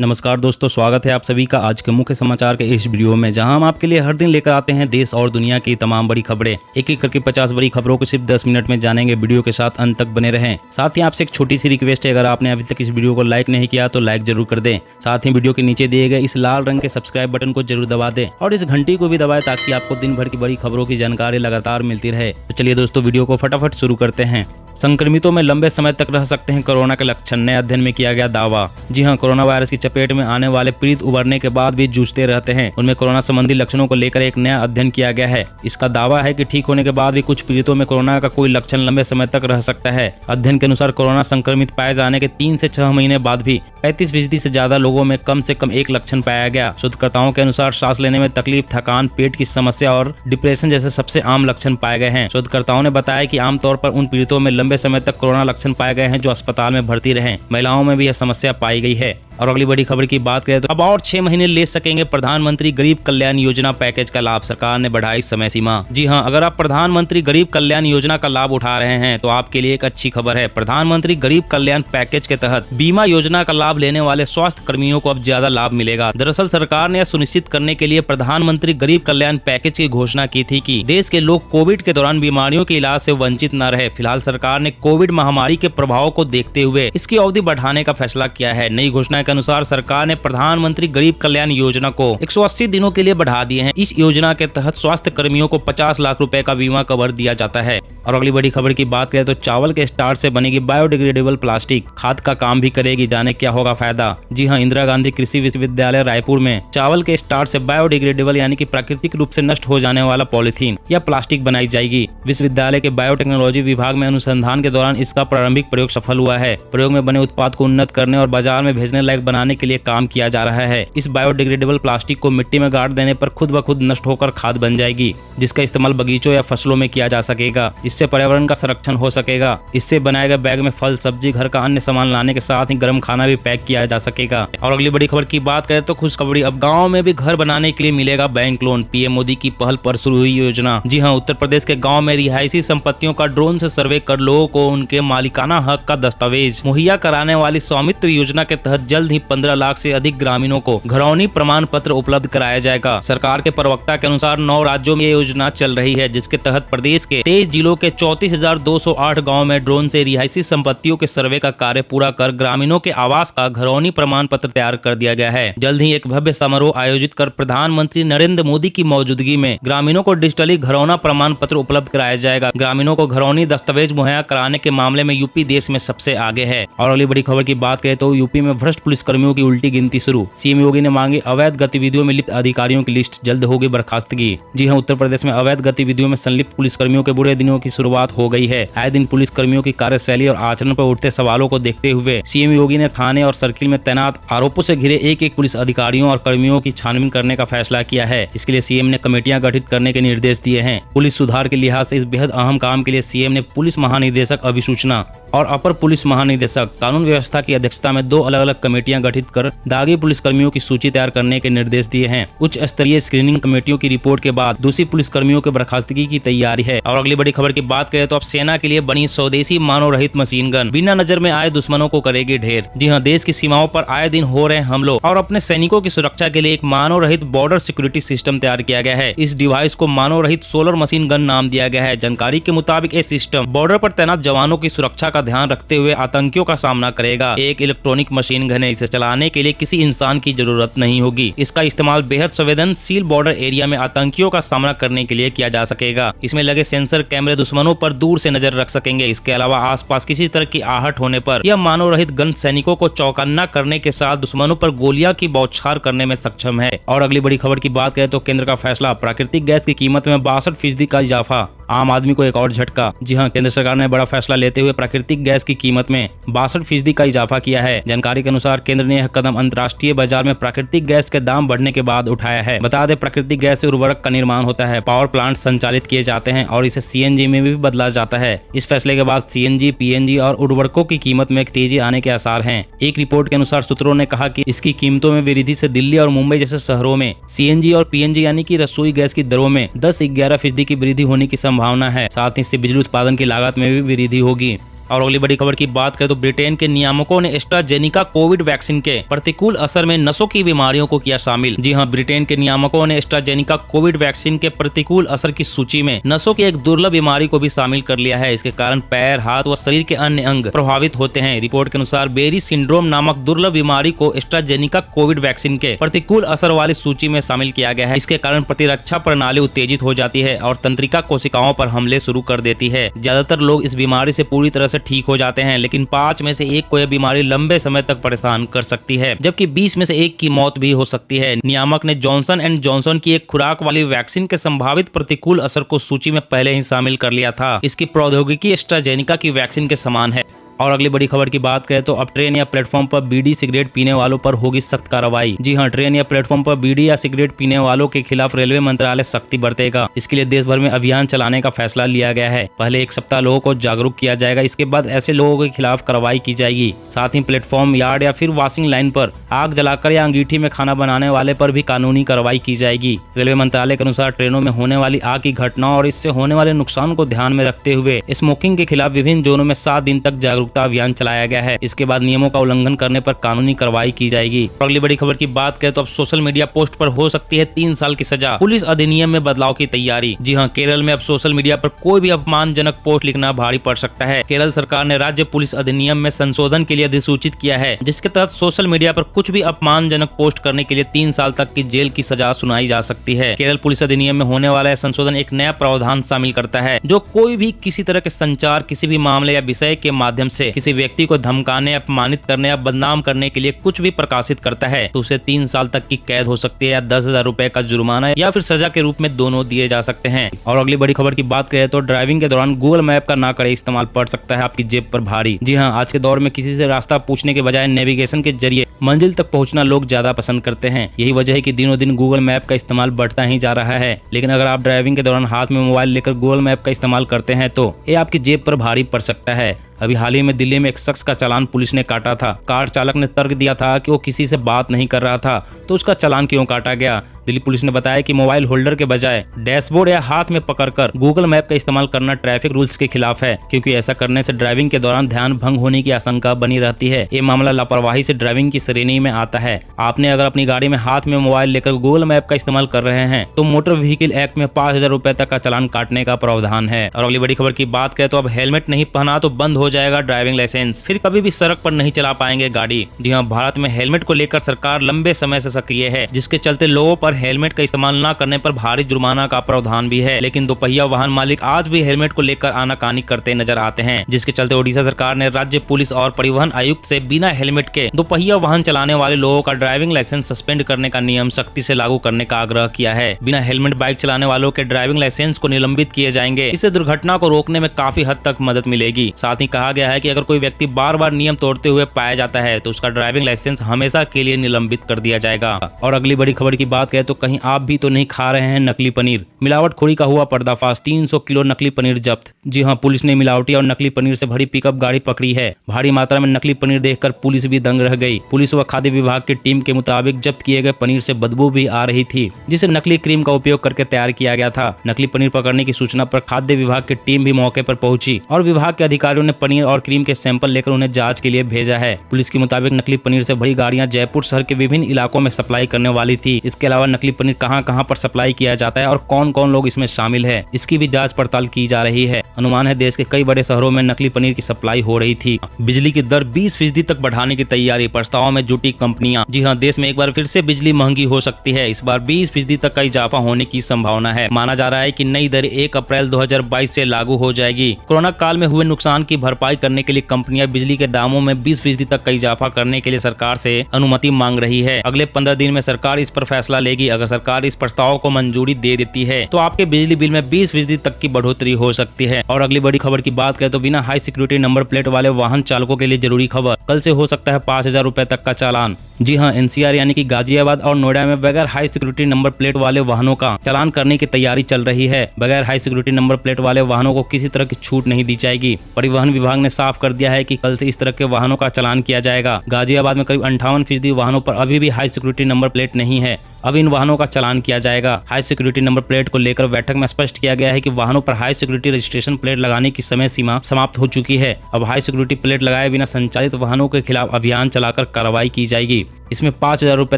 नमस्कार दोस्तों, स्वागत है आप सभी का आज के मुख्य समाचार के इस वीडियो में, जहां हम आपके लिए हर दिन लेकर आते हैं देश और दुनिया की तमाम बड़ी खबरें। एक एक करके 50 बड़ी खबरों को सिर्फ 10 मिनट में जानेंगे। वीडियो के साथ अंत तक बने रहें। साथ ही आपसे एक छोटी सी रिक्वेस्ट है, अगर आपने अभी तक इस वीडियो को लाइक नहीं किया तो लाइक जरूर कर दें। साथ ही वीडियो के नीचे दिए गए इस लाल रंग के सब्सक्राइब बटन को जरूर दबा दें और इस घंटी को भी दबाएं ताकि आपको दिन भर की बड़ी खबरों की जानकारी लगातार मिलती रहे। तो चलिए दोस्तों, वीडियो को फटाफट शुरू करते हैं। संक्रमितों में लंबे समय तक रह सकते हैं कोरोना के लक्षण, नए अध्ययन में किया गया दावा। जी हां, कोरोना वायरस की चपेट में आने वाले पीड़ित उबरने के बाद भी जूझते रहते हैं। उनमें कोरोना संबंधी लक्षणों को लेकर एक नया अध्ययन किया गया है। इसका दावा है कि ठीक होने के बाद भी कुछ पीड़ितों में कोरोना का कोई लक्षण लंबे समय तक रह सकता है। अध्ययन के अनुसार कोरोना संक्रमित पाए जाने के 3 से 6 महीने बाद भी 35% से ज्यादा लोगों में कम से कम एक लक्षण पाया गया। शोधकर्ताओं के अनुसार सांस लेने में तकलीफ, थकान, पेट की समस्या और डिप्रेशन जैसे सबसे आम लक्षण पाए गए हैं। शोधकर्ताओं ने बताया कि आमतौर पर उन पीड़ितों में लंबे समय तक कोरोना लक्षण पाए गए हैं जो अस्पताल में भर्ती रहे। महिलाओं में भी यह समस्या पाई गई है। और अगली बड़ी खबर की बात करें तो अब और 6 महीने ले सकेंगे प्रधानमंत्री गरीब कल्याण योजना पैकेज का लाभ, सरकार ने बढ़ाई समय सीमा। जी हां, अगर आप प्रधानमंत्री गरीब कल्याण योजना का लाभ उठा रहे हैं तो आपके लिए एक अच्छी खबर है। प्रधानमंत्री गरीब कल्याण पैकेज के तहत बीमा योजना का लाभ लेने वाले स्वास्थ्य कर्मियों को अब ज्यादा लाभ मिलेगा। दरअसल सरकार ने यह सुनिश्चित करने के लिए प्रधानमंत्री गरीब कल्याण पैकेज की घोषणा की थी कि देश के लोग कोविड के दौरान बीमारियों के इलाज से वंचित न रहे। फिलहाल सरकार ने कोविड महामारी के प्रभाव को देखते हुए इसकी अवधि बढ़ाने का फैसला किया है। नई घोषणा के अनुसार सरकार ने प्रधानमंत्री गरीब कल्याण योजना को 180 दिनों के लिए बढ़ा दिए हैं। इस योजना के तहत स्वास्थ्य कर्मियों को 50 लाख रुपए का बीमा कवर दिया जाता है। और अगली बड़ी खबर की बात करें तो चावल के स्टार्च से बनेगी बायोडिग्रेडेबल प्लास्टिक, खाद का काम भी करेगी। जाने क्या होगा फायदा। जी हां, इंदिरा गांधी कृषि विश्वविद्यालय रायपुर में चावल के स्टार्च से बायोडिग्रेडेबल यानी कि प्राकृतिक रूप से नष्ट हो जाने वाला पॉलीथीन या प्लास्टिक बनाई जाएगी। विश्वविद्यालय के बायोटेक्नोलॉजी विभाग में अनुसंधान के दौरान इसका प्रारंभिक प्रयोग सफल हुआ है। प्रयोग में बने उत्पाद को उन्नत करने और बाजार में भेजने लायक बनाने के लिए काम किया जा रहा है। इस बायोडिग्रेडेबल प्लास्टिक को मिट्टी में गाड़ देने पर खुद ब खुद नष्ट होकर खाद बन जाएगी, जिसका इस्तेमाल बगीचों या फसलों में किया जा सकेगा। इससे पर्यावरण का संरक्षण हो सकेगा। इससे बनाए गए बैग में फल, सब्जी, घर का अन्य सामान लाने के साथ ही गर्म खाना भी पैक किया जा सकेगा। और अगली बड़ी खबर की बात करें तो खुशखबरी, अब गाँव में भी घर बनाने के लिए मिलेगा बैंक लोन। पीएम मोदी की पहल पर शुरू हुई योजना। जी हाँ, उत्तर प्रदेश के गाँव में रिहायशी संपत्तियों का ड्रोन से सर्वे कर लोगों को उनके मालिकाना हक का दस्तावेज मुहैया कराने वाली स्वामित्व योजना के तहत जल्द ही 15 लाख से अधिक ग्रामीणों को घरौनी प्रमाण पत्र उपलब्ध कराया जाएगा। सरकार के प्रवक्ता के अनुसार 9 राज्यों में ये योजना चल रही है, जिसके तहत प्रदेश के 23 जिलों के 34,208 गाँव में ड्रोन से रिहायशी संपत्तियों के सर्वे का कार्य पूरा कर ग्रामीणों के आवास का घरौनी प्रमाण पत्र तैयार कर दिया गया है। जल्द ही एक भव्य समारोह आयोजित कर प्रधानमंत्री नरेंद्र मोदी की मौजूदगी में ग्रामीणों को डिजिटली घरौना प्रमाण पत्र उपलब्ध कराया जाएगा। ग्रामीणों को घरौनी दस्तावेज मुहैया कराने के मामले में यूपी देश में सबसे आगे है। और अगली बड़ी खबर की बात करें तो यूपी में भ्रष्ट पुलिसकर्मियों की उल्टी गिनती शुरू। सीएम योगी ने मांगी अवैध गतिविधियों में लिप्त अधिकारियों की लिस्ट, जल्द होगी बर्खास्तगी। जी हां, उत्तर प्रदेश में अवैध गतिविधियों में संलिप्त पुलिसकर्मियों के बुरे दिनों की शुरुआत हो गई है। आए दिन पुलिसकर्मियों की कार्यशैली और आचरण पर उठते सवालों को देखते हुए सीएम योगी ने थाने और सर्किल में तैनात आरोपों से घिरे एक पुलिस अधिकारियों और कर्मियों की छानबीन करने का फैसला किया है। इसके लिए सीएम ने कमेटियां गठित करने के निर्देश दिए हैं। पुलिस सुधार के लिहाज से इस बेहद अहम काम के लिए सीएम ने पुलिस महानिदेशक अभिसूचना और अपर पुलिस महानिदेशक कानून व्यवस्था की अध्यक्षता में 2 अलग-अलग कमेटियां गठित कर दागी पुलिसकर्मियों की सूची तैयार करने के निर्देश दिए हैं। उच्च स्तरीय स्क्रीनिंग कमेटियों की रिपोर्ट के बाद दोषी पुलिसकर्मियों के बर्खास्तगी की तैयारी है। और अगली बड़ी खबर की बात करें तो अब सेना के लिए बनी स्वदेशी मानव रहित मशीन गन बिना नजर में आए दुश्मनों को करेगी ढेर। जी हाँ, देश की सीमाओं पर आए दिन हो रहे हमलों और अपने सैनिकों की सुरक्षा के लिए एक मानव रहित बॉर्डर सिक्योरिटी सिस्टम तैयार किया गया है। इस डिवाइस को मानव रहित सोलर मशीन गन नाम दिया गया है। जानकारी के मुताबिक ये सिस्टम बॉर्डर पर तैनात जवानों की सुरक्षा का ध्यान रखते हुए आतंकियों का सामना करेगा। एक इलेक्ट्रॉनिक मशीन गन है, इसे चलाने के लिए किसी इंसान की जरूरत नहीं होगी। इसका इस्तेमाल बेहद संवेदनशील बॉर्डर एरिया में आतंकियों का सामना करने के लिए किया जा सकेगा। इसमें लगे सेंसर कैमरे दुश्मनों पर दूर से नजर रख सकेंगे। इसके अलावा आसपास किसी तरह की आहट होने पर यह मानव रहित गन सैनिकों को चौकन्ना करने के साथ दुश्मनों पर गोलियां की बौछार करने में सक्षम है। और अगली बड़ी खबर की बात करें तो केंद्र का फैसला, प्राकृतिक गैस की कीमत में 62% का इजाफा। आम आदमी को एक और झटका। जी हां, केंद्र सरकार ने बड़ा फैसला लेते हुए प्राकृतिक गैस की कीमत में 62% का इजाफा किया है। जानकारी के अनुसार केंद्र ने यह कदम अंतर्राष्ट्रीय बाजार में प्राकृतिक गैस के दाम बढ़ने के बाद उठाया है। बता दें, प्राकृतिक गैस से उर्वरक का निर्माण होता है, पावर प्लांट संचालित किए जाते हैं और इसे सीएनजी में भी बदला जाता है। इस फैसले के बाद सीएनजी, पीएनजी और उर्वरकों की कीमत में एक तेजी आने के आसार हैं। एक रिपोर्ट के अनुसार सूत्रों ने कहा कि इसकी कीमतों में वृद्धि से दिल्ली और मुंबई जैसे शहरों में सीएनजी और पीएनजी यानी कि रसोई गैस की दरों में 10-11% की वृद्धि होने की संभावना है। साथ ही इससे बिजली उत्पादन की लागत में भी वृद्धि होगी। और अगली बड़ी खबर की बात करें तो ब्रिटेन के नियामकों ने एस्ट्राजेनिका कोविड वैक्सीन के प्रतिकूल असर में नसों की बीमारियों को किया शामिल। जी हां, ब्रिटेन के नियामकों ने एस्ट्राजेनिका कोविड वैक्सीन के प्रतिकूल असर की सूची में नसों की एक दुर्लभ बीमारी को भी शामिल कर लिया है। इसके कारण पैर, हाथ व शरीर के अन्य अंग प्रभावित होते हैं। रिपोर्ट के अनुसार बेरी सिंड्रोम नामक दुर्लभ बीमारी को एस्ट्राजेनिका कोविड वैक्सीन के प्रतिकूल असर वाली सूची में शामिल किया गया है। इसके कारण प्रतिरक्षा प्रणाली उत्तेजित हो जाती है और तंत्रिका कोशिकाओं पर हमले शुरू कर देती है। ज्यादातर लोग इस बीमारी से पूरी तरह से ठीक हो जाते हैं, लेकिन 5 में से 1 को यह बीमारी लंबे समय तक परेशान कर सकती है, जबकि 20 में से 1 की मौत भी हो सकती है। नियामक ने जॉनसन एंड जॉनसन की एक खुराक वाली वैक्सीन के संभावित प्रतिकूल असर को सूची में पहले ही शामिल कर लिया था। इसकी प्रौद्योगिकी एस्ट्राजेनिका की वैक्सीन के समान है। और अगली बड़ी खबर की बात करें तो अब ट्रेन या प्लेटफॉर्म पर बीड़ी सिगरेट पीने वालों पर होगी सख्त कार्रवाई। जी हां, ट्रेन या प्लेटफॉर्म पर बीड़ी या सिगरेट पीने वालों के खिलाफ रेलवे मंत्रालय सख्ती बरतेगा। इसके लिए देश भर में अभियान चलाने का फैसला लिया गया है। पहले 1 सप्ताह लोगों को जागरूक किया जाएगा, इसके बाद ऐसे लोगों के खिलाफ कार्रवाई की जाएगी। साथ ही प्लेटफॉर्म, यार्ड या फिर वॉशिंग लाइन पर आग जलाकर या अंगीठी में खाना बनाने वाले पर भी कानूनी कार्रवाई की जाएगी। रेलवे मंत्रालय के अनुसार ट्रेनों में होने वाली आग की घटनाओं और इससे होने वाले नुकसान को ध्यान में रखते हुए स्मोकिंग के खिलाफ विभिन्न जोनों में 7 दिन तक जागरूकता अभियान चलाया गया है। इसके बाद नियमों का उल्लंघन करने पर कानूनी कार्रवाई की जाएगी। अगली बड़ी खबर की बात करें तो अब सोशल मीडिया पोस्ट पर हो सकती है 3 साल की सजा। पुलिस अधिनियम में बदलाव की तैयारी। जी हां, केरल में अब सोशल मीडिया पर कोई भी अपमानजनक पोस्ट लिखना भारी पड़ सकता है। केरल सरकार ने राज्य पुलिस अधिनियम में संशोधन के लिए अधिसूचित किया है, जिसके तहत सोशल मीडिया पर कुछ भी अपमानजनक पोस्ट करने के लिए 3 साल तक की जेल की सजा सुनाई जा सकती है। केरल पुलिस अधिनियम में होने वाला यह संशोधन एक नया प्रावधान शामिल करता है, जो कोई भी किसी तरह के संचार, किसी भी मामले या विषय के माध्यम से किसी व्यक्ति को धमकाने, अपमानित करने या बदनाम करने के लिए कुछ भी प्रकाशित करता है तो उसे 3 साल तक की कैद हो सकती है या 10,000 रुपए का जुर्माना या फिर सजा के रूप में दोनों दिए जा सकते हैं। और अगली बड़ी खबर की बात करें तो ड्राइविंग के दौरान गूगल मैप का ना करे इस्तेमाल पड़ सकता है आपकी जेब पर भारी। जी हाँ, आज के दौर में किसी से रास्ता पूछने के बजाय नेविगेशन के जरिए मंजिल तक पहुंचना लोग ज्यादा पसंद करते हैं। यही वजह है कि दिनों दिन गूगल मैप का इस्तेमाल बढ़ता ही जा रहा है। लेकिन अगर आप ड्राइविंग के दौरान हाथ में मोबाइल लेकर गूगल मैप का इस्तेमाल करते हैं तो ये आपकी जेब पर भारी पड़ सकता है। अभी हाल ही में दिल्ली में एक शख्स का चालान पुलिस ने काटा था। कार चालक ने तर्क दिया था कि वो किसी से बात नहीं कर रहा था, तो उसका चालान क्यों काटा गया। दिल्ली पुलिस ने बताया कि मोबाइल होल्डर के बजाय डैशबोर्ड या हाथ में पकड़कर गूगल मैप का इस्तेमाल करना ट्रैफिक रूल्स के खिलाफ है, क्योंकि ऐसा करने से ड्राइविंग के दौरान ध्यान भंग होने की आशंका बनी रहती है। ये मामला लापरवाही से ड्राइविंग की श्रेणी में आता है। आपने अगर अपनी गाड़ी में हाथ में मोबाइल लेकर गूगल मैप का इस्तेमाल कर रहे हैं तो मोटर व्हीकल एक्ट में 5,000 रुपए तक का चालान काटने का प्रावधान है। और अगली बड़ी खबर की बात करें तो अब हेलमेट नहीं पहना तो बंद हो जाएगा ड्राइविंग लाइसेंस, फिर कभी भी सड़क पर नहीं चला पाएंगे गाड़ी। जी हाँ, भारत में हेलमेट को लेकर सरकार लंबे समय से सक्रिय है, जिसके चलते लोगों पर हेलमेट का इस्तेमाल न करने पर भारी जुर्माना का प्रावधान भी है। लेकिन दोपहिया वाहन मालिक आज भी हेलमेट को लेकर आनाकानी करते नजर आते हैं, जिसके चलते ओडिशा सरकार ने राज्य पुलिस और परिवहन आयुक्त से बिना हेलमेट के दोपहिया वाहन चलाने वाले लोगों का ड्राइविंग लाइसेंस सस्पेंड करने का नियम सख्ती से लागू करने का आग्रह किया है। बिना हेलमेट बाइक चलाने वालों के ड्राइविंग लाइसेंस को निलंबित किए जाएंगे। इससे दुर्घटना को रोकने में काफी हद तक मदद मिलेगी। साथ ही कहा गया है कि अगर कोई व्यक्ति बार बार नियम तोड़ते हुए पाया जाता है तो उसका ड्राइविंग लाइसेंस हमेशा के लिए निलंबित कर दिया जाएगा। और अगली बड़ी खबर की बात करें तो कहीं आप भी तो नहीं खा रहे हैं नकली पनीर। मिलावटखोरी का हुआ पर्दाफाश, 300 किलो नकली पनीर जब्त। जी हां, पुलिस ने मिलावटी और नकली पनीर से भरी पिकअप गाड़ी पकड़ी है। भारी मात्रा में नकली पनीर देखकर पुलिस भी दंग रह गई। पुलिस व खाद्य विभाग की टीम के मुताबिक जब्त किए गए पनीर से बदबू भी आ रही थी, जिसे नकली क्रीम का उपयोग करके तैयार किया गया था। नकली पनीर पकड़ने की सूचना पर खाद्य विभाग की टीम भी मौके पर पहुंची और विभाग के अधिकारियों ने पनीर और क्रीम के सैंपल लेकर उन्हें जांच के लिए भेजा है। पुलिस के मुताबिक नकली पनीर से भरी गाड़ियां जयपुर शहर के विभिन्न इलाकों में सप्लाई करने वाली थी। इसके अलावा नकली पनीर कहां-कहां पर सप्लाई किया जाता है और कौन-कौन लोग इसमें शामिल है, इसकी भी जांच पड़ताल की जा रही है। अनुमान है देश के कई बड़े शहरों में नकली पनीर की सप्लाई हो रही थी। बिजली की दर 20% तक बढ़ाने की तैयारी, प्रस्ताव में जुटी कंपनियां। जी हां, देश में एक बार फिर से बिजली महंगी हो सकती है। इस बार 20% तक का इजाफा होने की संभावना है। माना जा रहा है कि नई दर 1 अप्रैल 2022 से लागू हो जाएगी। कोरोना काल में हुए नुकसान की भरपाई करने के लिए कंपनियां बिजली के दामों में 20% तक का इजाफा करने के लिए सरकार से अनुमति मांग रही है। अगले 15 दिन में सरकार इस पर फैसला लेगी। अगर सरकार इस प्रस्ताव को मंजूरी दे देती है तो आपके बिजली बिल में 20% तक की बढ़ोतरी हो सकती है। और अगली बड़ी खबर की बात करें तो बिना हाई सिक्योरिटी नंबर प्लेट वाले वाहन चालकों के लिए जरूरी खबर, कल से हो सकता है 5,000 रुपए तक का चालान। जी हां, एनसीआर यानी कि गाजियाबाद और नोएडा में बगैर हाई सिक्योरिटी नंबर प्लेट वाले वाहनों का चालान करने की तैयारी चल रही है। बगैर हाई सिक्योरिटी नंबर प्लेट वाले वाहनों को किसी तरह की छूट नहीं दी जाएगी। परिवहन विभाग ने साफ कर दिया है कि कल से इस तरह के वाहनों का चालान किया जाएगा। गाजियाबाद में करीब 58% वाहनों पर अभी भी हाई सिक्योरिटी नंबर प्लेट नहीं है। अब इन वाहनों का चालान किया जाएगा। हाई सिक्योरिटी नंबर प्लेट को लेकर बैठक में स्पष्ट किया गया है कि वाहनों पर हाई सिक्योरिटी रजिस्ट्रेशन प्लेट लगाने की समय सीमा समाप्त हो चुकी है। अब हाई सिक्योरिटी प्लेट लगाए बिना संचालित वाहनों के खिलाफ अभियान चलाकर कार्रवाई की जाएगी। इसमें 5,000 रुपए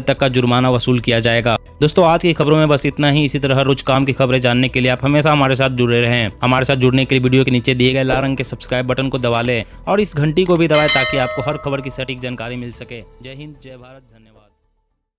तक का जुर्माना वसूल किया जाएगा। दोस्तों आज की खबरों में बस इतना ही। इसी तरह रोज काम की खबरें जानने के लिए आप हमेशा हमारे साथ जुड़े रहें। हमारे साथ जुड़ने के लिए वीडियो के नीचे दिए गए लाल रंग के सब्सक्राइब बटन को दबा लें और इस घंटी को भी दबाएं ताकि आपको हर खबर की सटीक जानकारी मिल सके। जय हिंद, जय भारत, धन्यवाद।